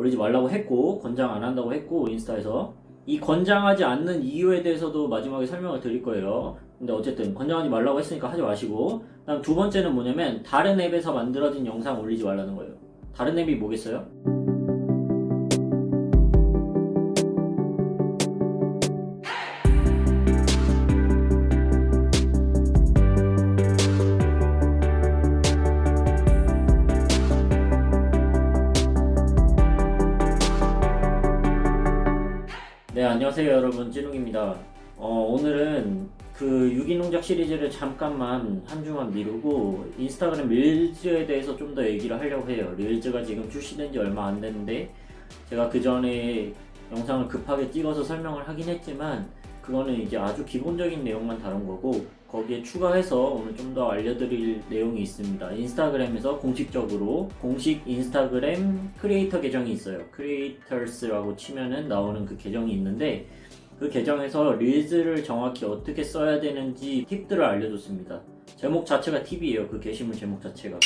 올리지 말라고 했고 권장 안 한다고 했고 인스타에서 이 권장하지 않는 이유에 대해서도 마지막에 설명을 드릴 거예요. 근데 어쨌든 권장하지 말라고 했으니까 하지 마시고, 그다음 두 번째는 뭐냐면 다른 앱에서 만들어진 영상 올리지 말라는 거예요. 다른 앱이 뭐겠어요? 네, 안녕하세요 여러분, 찌룽입니다. 오늘은 그 유기농작 시리즈를 잠깐만 한 주만 미루고 인스타그램 릴즈에 대해서 좀 더 얘기를 하려고 해요. 릴즈가 지금 출시된 지 얼마 안 됐는데 제가 그 전에 영상을 급하게 찍어서 설명을 하긴 했지만 그거는 이제 아주 기본적인 내용만 다룬 거고, 거기에 추가해서 오늘 좀 더 알려드릴 내용이 있습니다. 인스타그램에서 공식적으로 공식 인스타그램 크리에이터 계정이 있어요. 크리에이터스라고 치면은 나오는 그 계정이 있는데 그 계정에서 릴즈를 정확히 어떻게 써야 되는지 팁들을 알려줬습니다. 제목 자체가 팁이에요. 그 게시물 제목 자체가.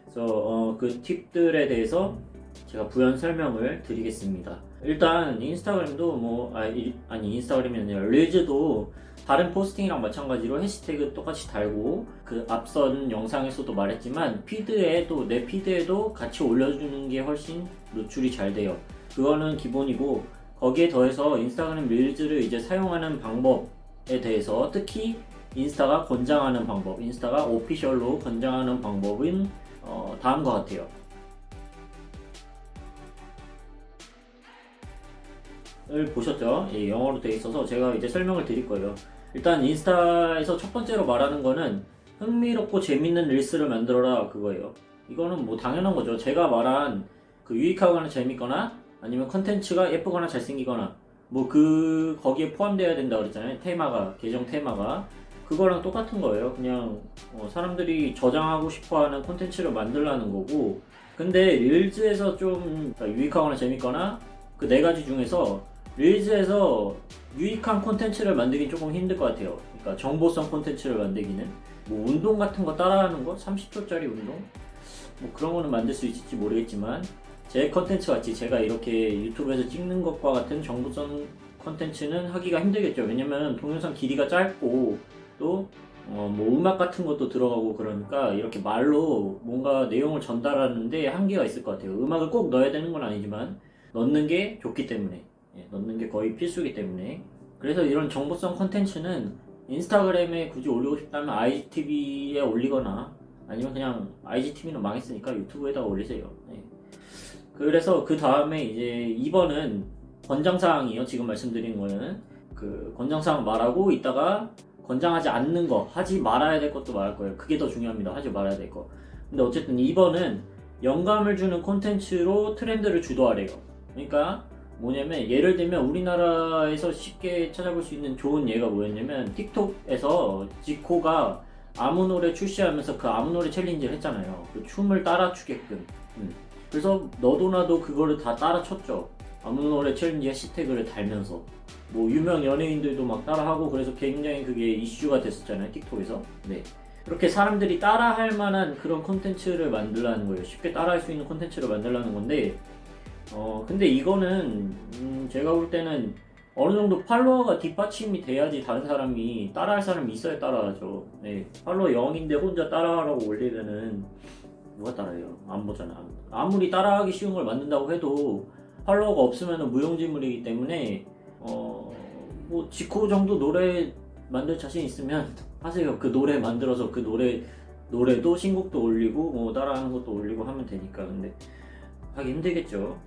그래서 그 팁들에 대해서 제가 부연 설명을 드리겠습니다. 일단 인스타그램도 인스타그램이 아니라 릴즈도 다른 포스팅이랑 마찬가지로 해시태그 똑같이 달고, 그 앞선 영상에서도 말했지만 내 피드에도 같이 올려주는 게 훨씬 노출이 잘 돼요. 그거는 기본이고, 거기에 더해서 인스타그램 릴즈를 이제 사용하는 방법에 대해서, 특히 인스타가 권장하는 방법, 인스타가 오피셜로 권장하는 방법은 다음과 같아요. 을 보셨죠? 예, 영어로 되어 있어서 제가 이제 설명을 드릴 거예요. 일단 인스타에서 첫 번째로 말하는 거는 흥미롭고 재밌는 릴스를 만들어라, 그거예요. 이거는 뭐 당연한 거죠. 제가 말한 그 유익하거나 재밌거나 아니면 컨텐츠가 예쁘거나 잘생기거나 뭐 거기에 포함되어야 된다 그랬잖아요. 테마가, 계정 테마가 그거랑 똑같은 거예요. 그냥 사람들이 저장하고 싶어하는 콘텐츠를 만들라는 거고, 근데 릴즈에서 좀 유익하거나 재밌거나 그 네 가지 중에서 릴즈에서 유익한 콘텐츠를 만들긴 조금 힘들 것 같아요. 그러니까 정보성 콘텐츠를 만들기는, 뭐 운동 같은 거 따라하는 거, 30초짜리 운동, 뭐 그런 거는 만들 수 있을지 모르겠지만 제 콘텐츠 같이 제가 이렇게 유튜브에서 찍는 것과 같은 정보성 콘텐츠는 하기가 힘들겠죠. 왜냐면 동영상 길이가 짧고 또 뭐 음악 같은 것도 들어가고 그러니까 이렇게 말로 뭔가 내용을 전달하는데 한계가 있을 것 같아요. 음악을 꼭 넣어야 되는 건 아니지만 넣는 게 좋기 때문에, 넣는 게 거의 필수이기 때문에. 그래서 이런 정보성 콘텐츠는 인스타그램에 굳이 올리고 싶다면 IGTV에 올리거나 아니면 그냥 IGTV는 망했으니까 유튜브에다가 올리세요. 그래서 그 다음에 이제 2번은 권장사항이에요. 지금 말씀드린 거는 그 권장사항 말하고 이따가 권장하지 않는 거, 하지 말아야 될 것도 말할 거예요. 그게 더 중요합니다. 하지 말아야 될 거. 근데 어쨌든 2번은 영감을 주는 콘텐츠로 트렌드를 주도하래요. 그러니까 뭐냐면, 예를 들면 우리나라에서 쉽게 찾아볼 수 있는 좋은 예가 뭐였냐면, 틱톡에서 지코가 아무 노래 출시하면서 그 아무 노래 챌린지를 했잖아요. 그 춤을 따라 추게끔. 그래서 너도 나도 그거를 다 따라 췄죠. 아무 노래 챌린지 해시태그를 달면서 뭐 유명 연예인들도 막 따라하고, 그래서 굉장히 그게 이슈가 됐었잖아요, 틱톡에서. 그렇게 사람들이 따라할 만한 그런 콘텐츠를 만들라는 거예요. 쉽게 따라할 수 있는 콘텐츠를 만들라는 건데, 근데 이거는 제가 볼 때는 어느 정도 팔로워가 뒷받침이 돼야지 다른 사람이 따라할 사람이 있어야 따라하죠. 팔로워 0인데 혼자 따라하라고 올리면은 누가 따라해요? 안 보잖아. 아무리 따라하기 쉬운 걸 만든다고 해도 팔로워가 없으면 무용지물이기 때문에 뭐 지코 정도 노래 만들 자신 있으면 하세요. 그 노래 만들어서 그 노래도 신곡도 올리고 뭐 따라하는 것도 올리고 하면 되니까. 근데 하기 힘들겠죠.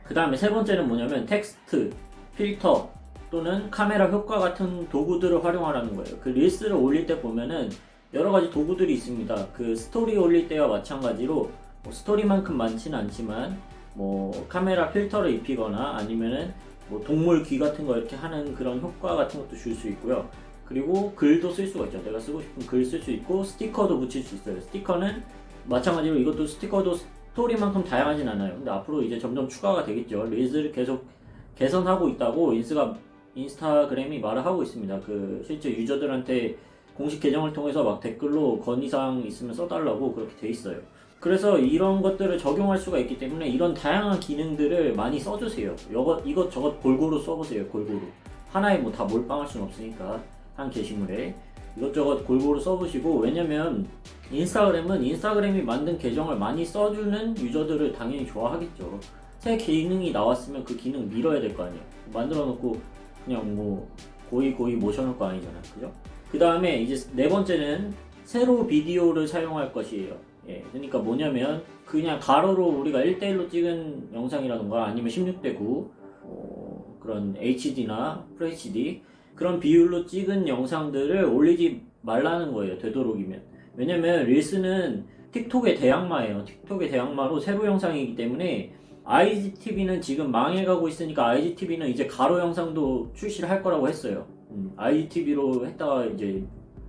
그 다음에 세 번째는 뭐냐면 텍스트, 필터 또는 카메라 효과 같은 도구들을 활용하라는 거예요. 그 릴스를 올릴 때 보면은 여러 가지 도구들이 있습니다. 그 스토리 올릴 때와 마찬가지로 뭐 스토리만큼 많지는 않지만 뭐 카메라 필터를 입히거나 아니면은 뭐 동물 귀 같은 거 이렇게 하는 그런 효과 같은 것도 줄 수 있고요. 그리고 글도 쓸 수가 있죠. 내가 쓰고 싶은 글 쓸 수 있고, 스티커도 붙일 수 있어요. 스티커는 마찬가지로 이것도 스티커도 스토리만큼 다양하진 않아요. 근데 앞으로 이제 점점 추가가 되겠죠. 릴즈를 계속 개선하고 있다고 인스타그램이 말을 하고 있습니다. 그 실제 유저들한테 공식 계정을 통해서 막 댓글로 건의사항 있으면 써달라고 그렇게 돼 있어요. 그래서 이런 것들을 적용할 수가 있기 때문에 이런 다양한 기능들을 많이 써주세요. 이것저것 골고루 써보세요. 골고루. 하나에 뭐 다 몰빵할 수는 없으니까 한 게시물에 이것저것 골고루 써보시고, 왜냐면 인스타그램은 인스타그램이 만든 계정을 많이 써주는 유저들을 당연히 좋아하겠죠. 새 기능이 나왔으면 그 기능 밀어야 될 거 아니에요. 만들어 놓고 그냥 뭐 고이 모셔놓을 거 아니잖아요. 그죠? 그 다음에 이제 네 번째는 세로 비디오를 사용할 것이에요. 예, 그러니까 뭐냐면 그냥 가로로 우리가 1대1로 찍은 영상이라던가 아니면 16:9 그런 HD나 FHD 그런 비율로 찍은 영상들을 올리지 말라는 거예요. 되도록이면. 왜냐면 릴스는 틱톡의 대항마예요. 틱톡의 대항마로 세로 영상이기 때문에 IGTV는 지금 망해가고 있으니까 IGTV는 이제 가로 영상도 출시를 할 거라고 했어요. IGTV로 했다가 이제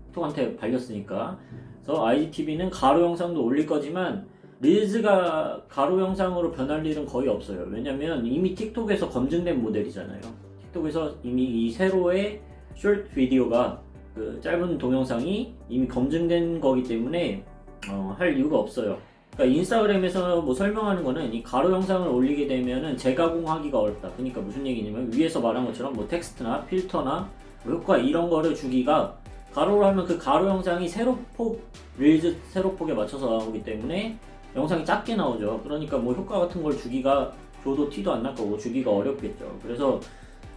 틱톡한테 발렸으니까. 그래서 IGTV는 가로 영상도 올릴 거지만 릴즈가 가로 영상으로 변할 일은 거의 없어요. 왜냐면 이미 틱톡에서 검증된 모델이잖아요. 틱톡에서 이미 이 세로의 숏 비디오가 그 짧은 동영상이 이미 검증된 거기 때문에 할 이유가 없어요. 그러니까 인스타그램에서 뭐 설명하는 거는 이 가로 영상을 올리게 되면은 재가공하기가 어렵다. 그러니까 무슨 얘기냐면 위에서 말한 것처럼 뭐 텍스트나 필터나 뭐 효과 이런 거를 주기가 가로로 하면 그 가로 영상이 세로폭, 릴즈 세로폭에 맞춰서 나오기 때문에 영상이 작게 나오죠. 그러니까 뭐 효과 같은 걸 주기가 줘도 티도 안 날 거고 주기가 어렵겠죠. 그래서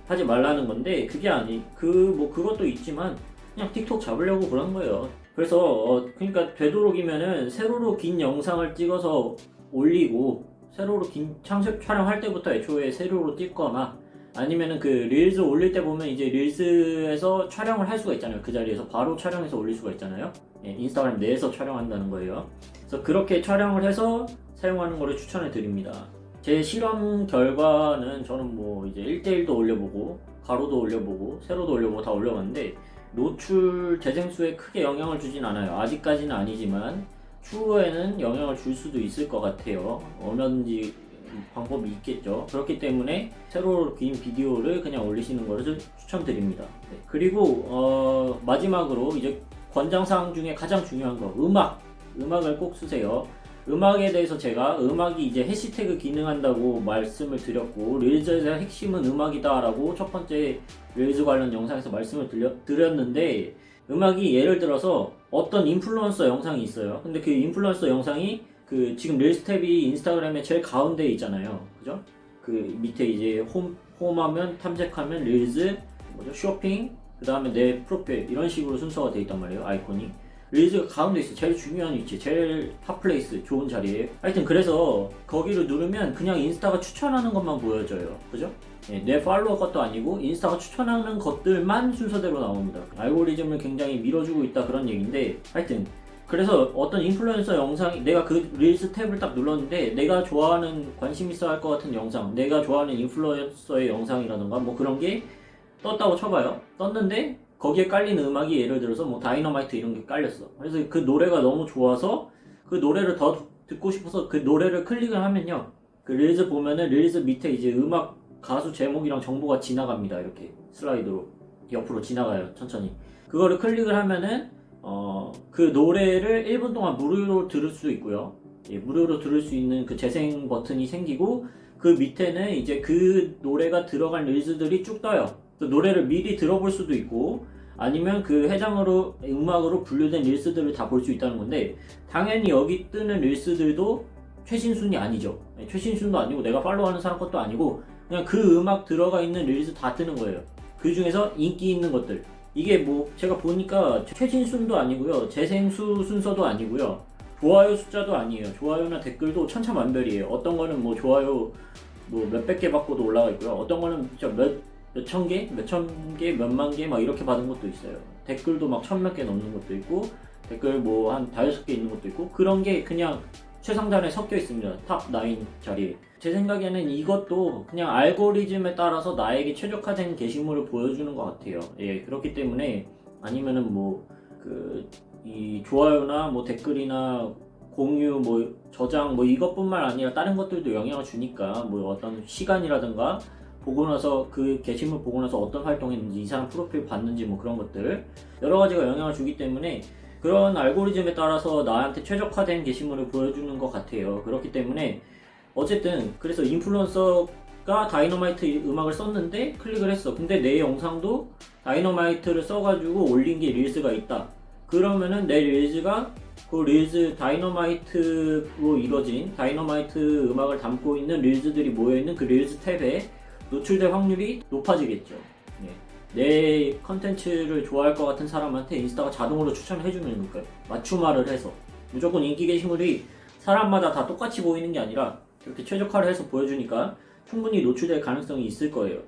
하지 말라는 건데 그게 그것도 있지만 그냥 틱톡 잡으려고 그런 거예요. 그래서 그러니까 되도록이면은 세로로 긴 영상을 찍어서 올리고 세로로 긴 촬영할 때부터 애초에 세로로 찍거나 아니면은 그 릴즈 올릴 때 보면 이제 릴즈에서 촬영을 할 수가 있잖아요. 그 자리에서 바로 촬영해서 올릴 수가 있잖아요. 예, 인스타그램 내에서 촬영한다는 거예요. 그래서 그렇게 촬영을 해서 사용하는 거를 추천을 드립니다. 제 실험 결과는 저는 뭐 이제 1대1도 올려보고 가로도 올려보고 세로도 올려보고 다 올려봤는데 노출 재생수에 크게 영향을 주진 않아요. 아직까지는 아니지만 추후에는 영향을 줄 수도 있을 것 같아요. 얼마든지 방법이 있겠죠. 그렇기 때문에 세로로 긴 비디오를 그냥 올리시는 것을 추천드립니다. 네. 그리고 마지막으로 이제 권장사항 중에 가장 중요한 거 음악을 꼭 쓰세요. 음악에 대해서 제가 음악이 이제 해시태그 기능한다고 말씀을 드렸고 릴즈의 핵심은 음악이다 라고 첫 번째 릴즈 관련 영상에서 말씀을 드렸는데 음악이 예를 들어서 어떤 인플루언서 영상이 있어요. 근데 그 인플루언서 영상이 그 지금 릴스 탭이 인스타그램의 제일 가운데에 있잖아요. 그죠? 그 밑에 이제 홈하면 탐색하면 릴즈 쇼핑 그 다음에 내 프로필 이런 식으로 순서가 돼 있단 말이에요. 아이콘이 릴즈가 가운데 있어. 제일 중요한 위치, 제일 탑플레이스, 좋은 자리에. 하여튼 그래서 거기를 누르면 그냥 인스타가 추천하는 것만 보여져요. 그죠? 예, 내 팔로워 것도 아니고 인스타가 추천하는 것들만 순서대로 나옵니다. 알고리즘을 굉장히 밀어주고 있다 그런 얘기인데 하여튼 그래서 어떤 인플루언서 영상이 내가 그 릴스 탭을 딱 눌렀는데 내가 좋아하는 관심 있어 할 것 같은 영상, 내가 좋아하는 인플루언서의 영상이라던가 뭐 그런 게 떴다고 쳐봐요. 떴는데 거기에 깔린 음악이 예를 들어서 뭐 다이너마이트 이런 게 깔렸어. 그래서 그 노래가 너무 좋아서 그 노래를 더 듣고 싶어서 그 노래를 클릭을 하면요. 그 릴즈 보면은 릴즈 밑에 이제 음악 가수 제목이랑 정보가 지나갑니다. 이렇게 슬라이드로 옆으로 지나가요. 천천히. 그거를 클릭을 하면은 그 노래를 1분 동안 무료로 들을 수 있고요. 예, 무료로 들을 수 있는 그 재생 버튼이 생기고 그 밑에는 이제 그 노래가 들어간 릴즈들이 쭉 떠요. 노래를 미리 들어볼 수도 있고 아니면 그 해당으로 음악으로 분류된 릴스들을 다 볼 수 있다는 건데 당연히 여기 뜨는 릴스들도 최신순위 아니죠. 최신순도 아니고 내가 팔로우하는 사람 것도 아니고 그냥 그 음악 들어가 있는 릴스 다 뜨는 거예요. 그 중에서 인기 있는 것들 이게 뭐 제가 보니까 최신순도 아니고요. 재생수 순서도 아니고요. 좋아요 숫자도 아니에요. 좋아요나 댓글도 천차만별이에요. 어떤 거는 뭐 좋아요 뭐 몇백 개 받고도 올라가 있고요. 어떤 거는 몇천 개, 몇만 개 막 이렇게 받은 것도 있어요. 댓글도 막 1000몇 개 넘는 것도 있고 댓글 뭐 한 5-6개 있는 것도 있고 그런 게 그냥 최상단에 섞여 있습니다. 탑 9 자리에. 제 생각에는 이것도 그냥 알고리즘에 따라서 나에게 최적화된 게시물을 보여주는 것 같아요. 예, 그렇기 때문에 아니면은 뭐 이 좋아요나 뭐 댓글이나 공유 뭐 저장 뭐 이것뿐만 아니라 다른 것들도 영향을 주니까 뭐 어떤 시간이라든가 보고 나서 그 게시물 보고 나서 어떤 활동했는지 이 사람 프로필 봤는지 뭐 그런 것들 여러 가지가 영향을 주기 때문에 그런 알고리즘에 따라서 나한테 최적화된 게시물을 보여주는 것 같아요. 그렇기 때문에 어쨌든 그래서 인플루언서가 다이너마이트 음악을 썼는데 클릭을 했어. 근데 내 영상도 다이너마이트를 써가지고 올린 게 릴스가 있다. 그러면은 내 릴즈가 그 릴즈 다이너마이트로 이루어진 다이너마이트 음악을 담고 있는 릴즈들이 모여있는 그 릴즈 탭에 노출될 확률이 높아지겠죠. 예. 내 컨텐츠를 좋아할 것 같은 사람한테 인스타가 자동으로 추천을 해주는 거예요. 맞춤화를 해서. 무조건 인기 게시물이 사람마다 다 똑같이 보이는 게 아니라 이렇게 최적화를 해서 보여주니까 충분히 노출될 가능성이 있을 거예요.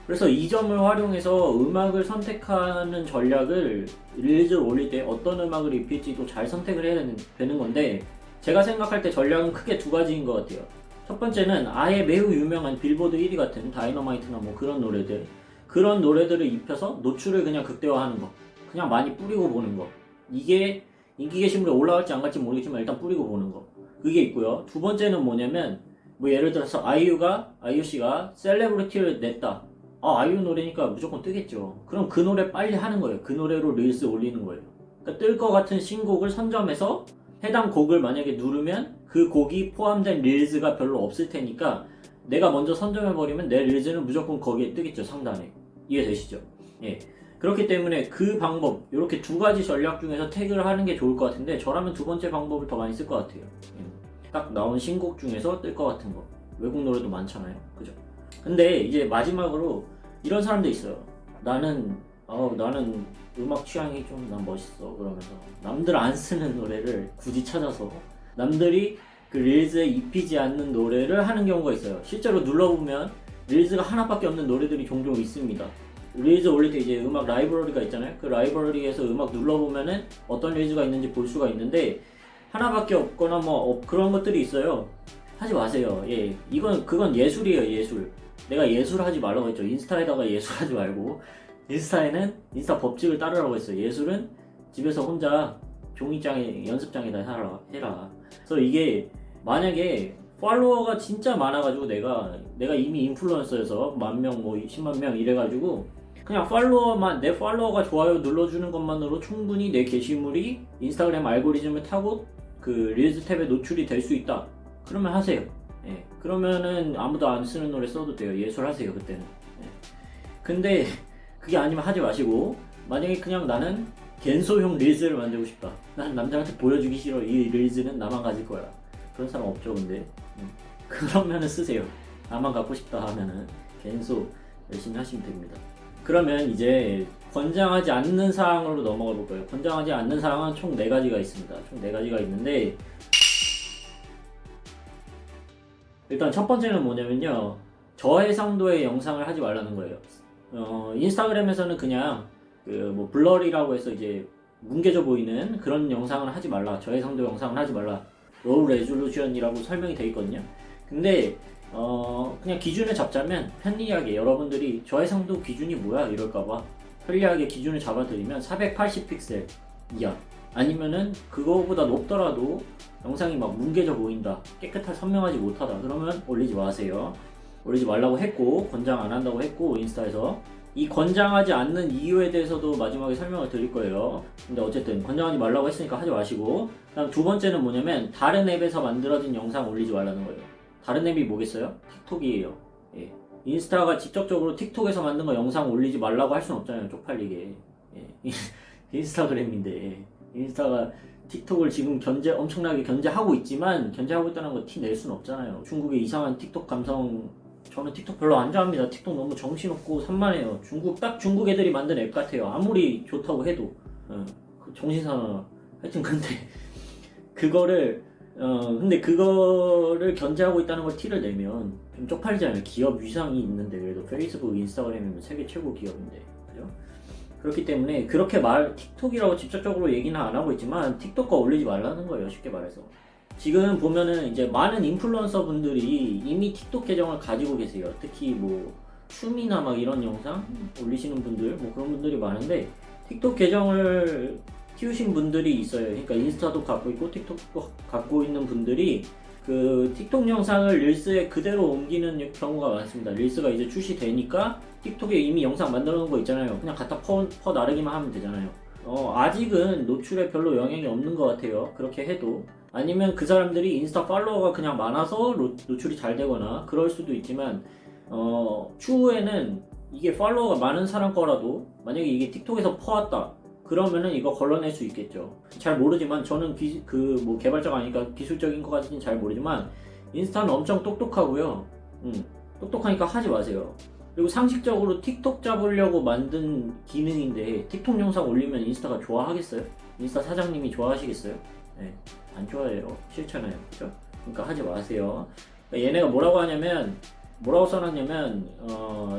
그래서 이 점을 활용해서 음악을 선택하는 전략을 릴즈를 올릴 때 어떤 음악을 입힐지도 잘 선택을 해야 되는 건데, 제가 생각할 때 전략은 크게 두 가지인 것 같아요. 첫 번째는 아예 매우 유명한 빌보드 1위 같은 다이너마이트나 뭐 그런 노래들을 입혀서 노출을 그냥 극대화하는 거, 그냥 많이 뿌리고 보는 거. 이게 인기 게시물에 올라갈지 안 갈지 모르겠지만 일단 뿌리고 보는 거, 그게 있고요. 두 번째는 뭐냐면, 뭐 예를 들어서 아이유 씨가 셀레브리티를 냈다. 아이유 노래니까 무조건 뜨겠죠. 그럼 그 노래 빨리 하는 거예요. 그 노래로 릴스 올리는 거예요. 그러니까 뜰 것 같은 신곡을 선점해서 해당 곡을 만약에 누르면 그 곡이 포함된 릴즈가 별로 없을 테니까 내가 먼저 선점해버리면 내 릴즈는 무조건 거기에 뜨겠죠, 상단에. 이해되시죠? 예. 그렇기 때문에 그 방법, 이렇게 두 가지 전략 중에서 태그를 하는 게 좋을 것 같은데, 저라면 두 번째 방법을 더 많이 쓸 것 같아요. 딱 나온 신곡 중에서 뜰 것 같은 거. 외국 노래도 많잖아요. 그죠? 근데 이제 마지막으로 이런 사람도 있어요. 나는 음악 취향이 좀 난 멋있어. 그러면서 남들 안 쓰는 노래를 굳이 찾아서 남들이 그 릴즈에 입히지 않는 노래를 하는 경우가 있어요. 실제로 눌러보면 릴즈가 하나밖에 없는 노래들이 종종 있습니다. 릴즈 올릴 때 이제 음악 라이브러리가 있잖아요. 그 라이브러리에서 음악 눌러보면은 어떤 릴즈가 있는지 볼 수가 있는데, 하나밖에 없거나 뭐 그런 것들이 있어요. 하지 마세요. 예, 그건 예술이에요, 예술. 내가 예술하지 말라고 했죠. 인스타에다가 예술하지 말고, 인스타에는 인스타 법칙을 따르라고 했어요. 예술은 집에서 혼자 종이장에 연습장에다 해라. 그래서 이게 만약에 팔로워가 진짜 많아가지고 내가 이미 인플루언서여서 10,000명 뭐 100,000명 이래가지고 그냥 내 팔로워가 좋아요 눌러주는 것만으로 충분히 내 게시물이 인스타그램 알고리즘을 타고 그 릴즈 탭에 노출이 될 수 있다. 그러면 하세요. 예. 그러면은 아무도 안 쓰는 노래 써도 돼요. 예술하세요, 그때는. 예. 근데 그게 아니면 하지 마시고, 만약에 그냥 나는 갠소형 릴즈를 만들고 싶다. 난 남들한테 보여주기 싫어. 이 릴즈는 나만 가질 거야. 그런 사람 없죠, 근데. 그러면은 쓰세요. 나만 갖고 싶다 하면은 갠소 열심히 하시면 됩니다. 그러면 이제 권장하지 않는 사항으로 넘어가 볼 거예요. 권장하지 않는 사항은 총 4가지가 있습니다. 총 4가지가 있는데, 일단 첫 번째는 뭐냐면요, 저해상도의 영상을 하지 말라는 거예요. 인스타그램에서는 그냥 뭐 블러리라고 해서 이제 뭉개져 보이는 그런 영상을 하지 말라, 저해상도 영상을 하지 말라, 로우 레졸루션이라고 설명이 되어 있거든요. 근데 그냥 기준을 잡자면, 편리하게 여러분들이 저해상도 기준이 뭐야 이럴까봐 편리하게 기준을 잡아드리면 480 픽셀 이하, 아니면은 그거보다 높더라도 영상이 막 뭉개져 보인다, 깨끗하게 선명하지 못하다, 그러면 올리지 마세요. 올리지 말라고 했고, 권장 안 한다고 했고, 인스타에서 이 권장하지 않는 이유에 대해서도 마지막에 설명을 드릴 거예요. 근데 어쨌든 권장하지 말라고 했으니까 하지 마시고, 그다음 두 번째는 뭐냐면, 다른 앱에서 만들어진 영상 올리지 말라는 거예요. 다른 앱이 뭐겠어요? 틱톡이에요. 예. 인스타가 직접적으로 틱톡에서 만든 거 영상 올리지 말라고 할 수는 없잖아요, 쪽팔리게. 예. 인스타그램인데 인스타가 틱톡을 지금 엄청나게 견제하고 있지만, 견제하고 있다는 거 티 낼 수는 없잖아요. 중국의 이상한 틱톡 감성, 저는 틱톡 별로 안 좋아합니다. 틱톡 너무 정신없고 산만해요. 중국 애들이 만든 앱 같아요. 아무리 좋다고 해도. 정신사나워. 하여튼 근데 그거를 견제하고 있다는 걸 티를 내면 좀 쪽팔리잖아요. 기업 위상이 있는데, 그래도 페이스북, 인스타그램이면 세계 최고 기업인데, 그죠? 그렇기 때문에 그렇게 틱톡이라고 직접적으로 얘기는 안 하고 있지만 틱톡 거 올리지 말라는 거예요, 쉽게 말해서. 지금 보면은 이제 많은 인플루언서 분들이 이미 틱톡 계정을 가지고 계세요. 특히 뭐 춤이나 막 이런 영상 올리시는 분들, 뭐 그런 분들이 많은데, 틱톡 계정을 키우신 분들이 있어요. 그러니까 인스타도 갖고 있고 틱톡도 갖고 있는 분들이 그 틱톡 영상을 릴스에 그대로 옮기는 경우가 많습니다. 릴스가 이제 출시되니까 틱톡에 이미 영상 만들어 놓은 거 있잖아요. 그냥 갖다 퍼 나르기만 하면 되잖아요. 아직은 노출에 별로 영향이 없는 것 같아요. 그렇게 해도. 아니면 그 사람들이 인스타 팔로워가 그냥 많아서 노출이 잘 되거나 그럴 수도 있지만, 추후에는 이게 팔로워가 많은 사람 거라도 만약에 이게 틱톡에서 퍼왔다 그러면은 이거 걸러낼 수 있겠죠. 잘 모르지만 저는 뭐 개발자가 아니니까 기술적인 것까지는 잘 모르지만 인스타는 엄청 똑똑하고요. 똑똑하니까 하지 마세요. 그리고 상식적으로 틱톡 잡으려고 만든 기능인데 틱톡 영상 올리면 인스타가 좋아하겠어요? 인스타 사장님이 좋아하시겠어요? 네, 안 좋아해요. 싫잖아요. 그죠? 그러니까 하지 마세요. 그러니까 얘네가 뭐라고 써놨냐면,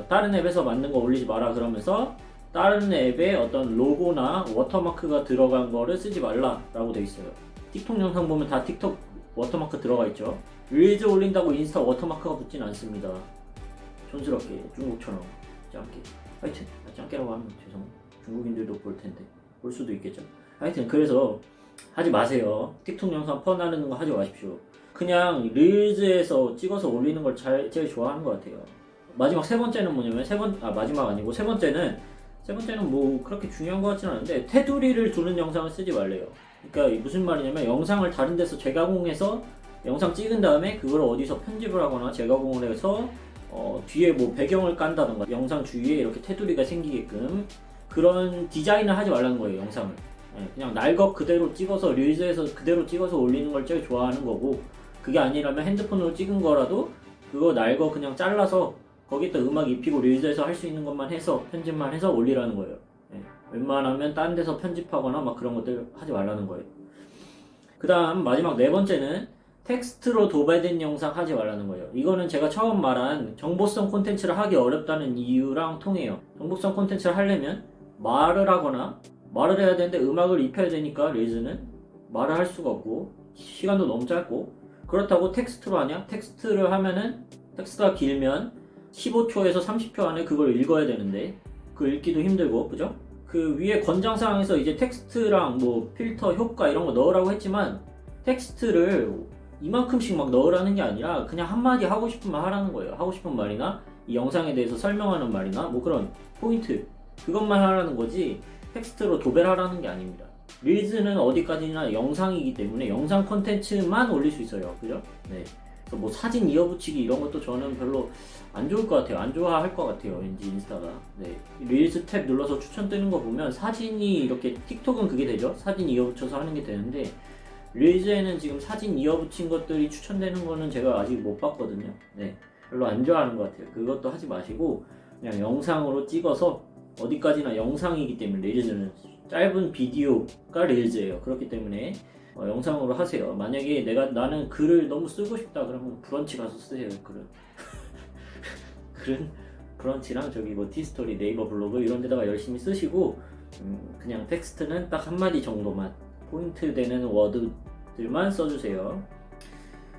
다른 앱에서 만든 거 올리지 마라 그러면서 다른 앱에 어떤 로고나 워터마크가 들어간 거를 쓰지 말라라고 돼 있어요. 틱톡 영상 보면 다 틱톡 워터마크 들어가 있죠. 릴즈 올린다고 인스타 워터마크가 붙진 않습니다. 촌스럽게 중국처럼 짱깨. 하여튼 짱깨라고 하면 중국인들도 볼 텐데 볼 수도 있겠죠. 하여튼 그래서 하지 마세요. 틱톡 영상 퍼나르는 거 하지 마십시오. 그냥 릴즈에서 찍어서 올리는 걸 제일 좋아하는 것 같아요. 마지막 세 번째는 뭐냐면 마지막 아니고 세 번째는 뭐 그렇게 중요한 것 같지는 않은데 테두리를 두는 영상을 쓰지 말래요. 그러니까 무슨 말이냐면 영상을 다른 데서 재가공해서 영상 찍은 다음에 그걸 어디서 편집을 하거나 재가공을 해서 뒤에 뭐 배경을 깐다던가 영상 주위에 이렇게 테두리가 생기게끔 그런 디자인을 하지 말라는 거예요. 영상을 그냥 날것 그대로 찍어서 릴즈에서 그대로 찍어서 올리는 걸 제일 좋아하는 거고, 그게 아니라면 핸드폰으로 찍은 거라도 그거 날거 그냥 잘라서 거기다 음악 입히고 릴즈에서 할 수 있는 것만 해서 편집만 해서 올리라는 거예요. 웬만하면 딴 데서 편집하거나 막 그런 것들 하지 말라는 거예요. 그 다음 마지막 네 번째는 텍스트로 도배된 영상 하지 말라는 거예요. 이거는 제가 처음 말한 정보성 콘텐츠를 하기 어렵다는 이유랑 통해요. 정보성 콘텐츠를 하려면 말을 해야 되는데 음악을 입혀야 되니까 릴즈는 말을 할 수가 없고 시간도 너무 짧고, 그렇다고 텍스트로 하냐? 텍스트를 하면은 텍스트가 길면 15초에서 30초 안에 그걸 읽어야 되는데 그 읽기도 힘들고, 그죠? 그 위에 권장사항에서 이제 텍스트랑 뭐 필터, 효과 이런 거 넣으라고 했지만 텍스트를 이만큼씩 막 넣으라는 게 아니라 그냥 한마디 하고 싶은 말 하라는 거예요. 하고 싶은 말이나 이 영상에 대해서 설명하는 말이나 뭐 그런 포인트, 그것만 하라는 거지 텍스트로 도배를 하라는 게 아닙니다. 릴즈는 어디까지나 영상이기 때문에 영상 콘텐츠만 올릴 수 있어요. 그죠? 네. 그래서 뭐 사진 이어붙이기 이런 것도 저는 별로 안 좋을 것 같아요. 안 좋아할 것 같아요. 왠지 인스타가. 네. 릴즈 탭 눌러서 추천 뜨는 거 보면 사진이 이렇게, 틱톡은 그게 되죠. 사진 이어붙여서 하는 게 되는데 릴즈에는 지금 사진 이어붙인 것들이 추천되는 거는 제가 아직 못 봤거든요. 네. 별로 안 좋아하는 것 같아요. 그것도 하지 마시고 그냥 영상으로 찍어서, 어디까지나 영상이기 때문에 릴즈는 짧은 비디오가 릴즈예요. 그렇기 때문에 영상으로 하세요. 만약에 나는 글을 너무 쓰고 싶다 그러면 브런치 가서 쓰세요. 글은 브런치랑 저기 뭐 티스토리, 네이버 블로그 이런 데다가 열심히 쓰시고, 그냥 텍스트는 딱 한마디 정도만 포인트 되는 워드들만 써주세요.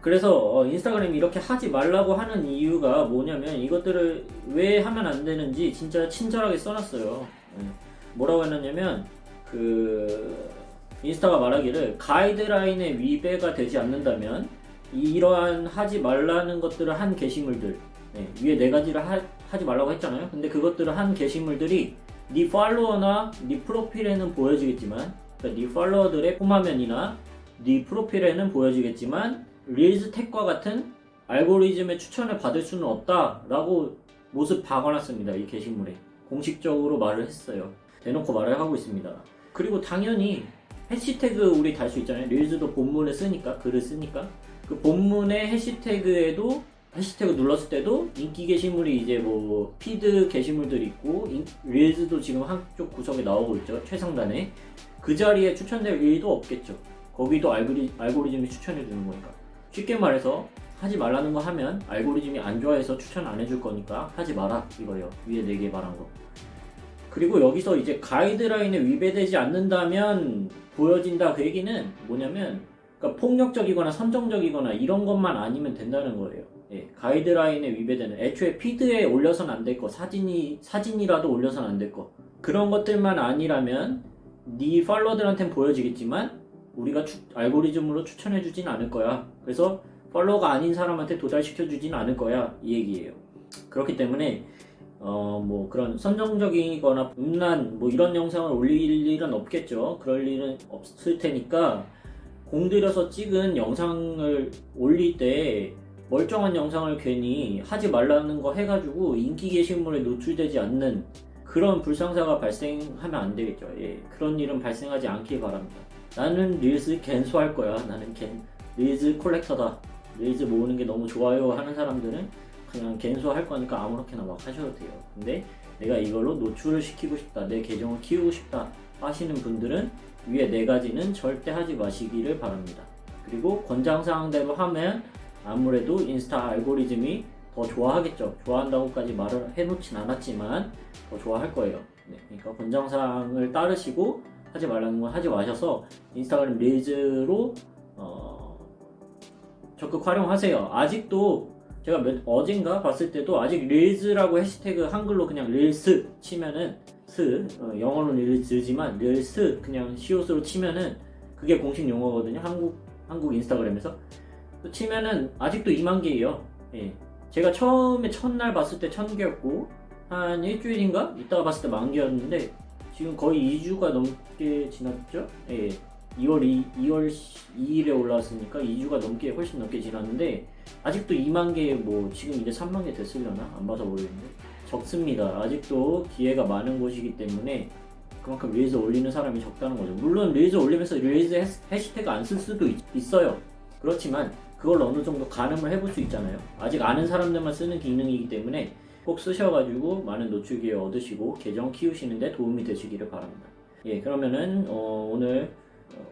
그래서 인스타그램이 이렇게 하지 말라고 하는 이유가 뭐냐면 이것들을 왜 하면 안 되는지 진짜 친절하게 써놨어요. 뭐라고 해놨냐면 인스타가 말하기를 가이드라인에 위배가 되지 않는다면 이러한 하지 말라는 것들을 한 게시물들, 위에 네 가지를 하지 말라고 했잖아요. 근데 그것들을 한 게시물들이 네 팔로워나 네 프로필에는 보여지겠지만, 그러니까 네 팔로워들의 홈화면이나 네 프로필에는 보여지겠지만 릴즈 탭과 같은 알고리즘의 추천을 받을 수는 없다라고 모습 박아놨습니다. 이 게시물에 공식적으로 말을 했어요. 대놓고 말을 하고 있습니다. 그리고 당연히 해시태그 우리 달 수 있잖아요. 릴즈도 본문에 쓰니까, 글을 쓰니까 그 본문의 해시태그에도, 해시태그 눌렀을 때도 인기 게시물이 이제 뭐 피드 게시물들이 있고, 릴즈도 지금 한쪽 구석에 나오고 있죠. 최상단에. 그 자리에 추천될 일도 없겠죠. 거기도 알고리즘이 추천해 주는 거니까. 쉽게 말해서 하지 말라는 거 하면 알고리즘이 안 좋아해서 추천 안 해줄 거니까 하지 마라 이거예요. 위에 4개 말한 거. 그리고 여기서 이제 가이드라인에 위배되지 않는다면 보여진다, 그 얘기는 뭐냐면 그러니까 폭력적이거나 선정적이거나 이런 것만 아니면 된다는 거예요. 예, 가이드라인에 위배되는 애초에 피드에 올려선 안 될 거, 사진이라도 올려선 안 될 거, 그런 것들만 아니라면 네 팔로워들한테는 보여지겠지만 우리가 알고리즘으로 추천해주진 않을 거야. 그래서 팔로워가 아닌 사람한테 도달시켜주진 않을 거야, 이 얘기예요. 그렇기 때문에 뭐 그런 선정적이거나 음란 뭐 이런 영상을 올릴 일은 없겠죠. 그럴 일은 없을 테니까 공들여서 찍은 영상을 올릴 때 멀쩡한 영상을 괜히 하지 말라는 거 해가지고 인기 게시물에 노출되지 않는 그런 불상사가 발생하면 안 되겠죠. 예, 그런 일은 발생하지 않길 바랍니다. 나는 릴스 갠수할 거야. 나는 릴스 콜렉터다. 릴스 모으는 게 너무 좋아요 하는 사람들은 그냥 갠수할 거니까 아무렇게나 막 하셔도 돼요. 근데 내가 이걸로 노출을 시키고 싶다, 내 계정을 키우고 싶다 하시는 분들은 위에 4가지는 절대 하지 마시기를 바랍니다. 그리고 권장사항대로 하면 아무래도 인스타 알고리즘이 더 좋아하겠죠. 좋아한다고까지 말을 해놓진 않았지만 더 좋아할 거예요. 네, 그러니까 권장사항을 따르시고 하지 말라는 건 하지 마셔서 인스타그램 릴즈로 적극 활용하세요. 아직도 제가 어젠가 봤을 때도 아직 릴즈라고 해시태그 한글로 그냥 릴스 치면은 영어로는 릴즈지만 릴스 그냥 시옷으로 치면은 그게 공식 용어거든요. 한국 인스타그램에서 또 치면은 아직도 2만 개예요. 예. 제가 처음에 첫날 봤을 때 1000개였고 한 일주일인가 있다가 봤을 때 10,000개였는데 지금 거의 2주가 넘게 지났죠. 예. 2월 2일에 올라왔으니까 2주가 훨씬 넘게 지났는데 아직도 2만 개, 뭐 지금 이제 3만 개 됐으려나? 안 봐서 모르겠는데 적습니다. 아직도 기회가 많은 곳이기 때문에 그만큼 릴즈 올리는 사람이 적다는 거죠. 물론 릴즈 올리면서 릴즈 해시태그 안 쓸 수도 있어요. 그렇지만 그걸 어느 정도 가늠을 해볼 수 있잖아요. 아직 아는 사람들만 쓰는 기능이기 때문에 꼭 쓰셔가지고 많은 노출 기회 얻으시고 계정 키우시는데 도움이 되시기를 바랍니다. 예, 그러면은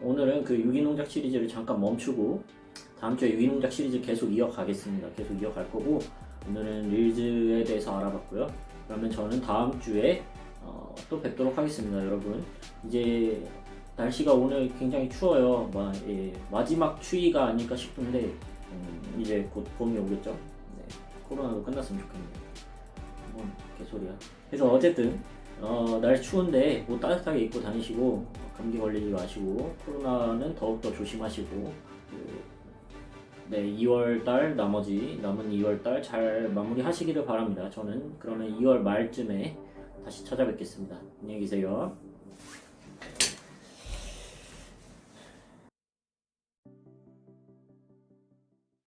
오늘은 그 유기농작 시리즈를 잠깐 멈추고 다음 주에 유기농작 시리즈 계속 이어가겠습니다. 계속 이어갈 거고 오늘은 릴즈에 대해서 알아봤고요. 그러면 저는 다음 주에 또 뵙도록 하겠습니다, 여러분. 이제 날씨가 오늘 굉장히 추워요. 마지막 추위가 아닐까 싶은데 이제 곧 봄이 오겠죠. 네, 코로나도 끝났으면 좋겠네요. 개소리야. 그래서 어쨌든 날 추운데 옷 따뜻하게 입고 다니시고 감기 걸리지 마시고 코로나는 더욱더 조심하시고 네, 2월달 남은 2월달 잘 마무리하시기를 바랍니다. 저는 그러면 2월 말쯤에 다시 찾아뵙겠습니다. 안녕히 계세요.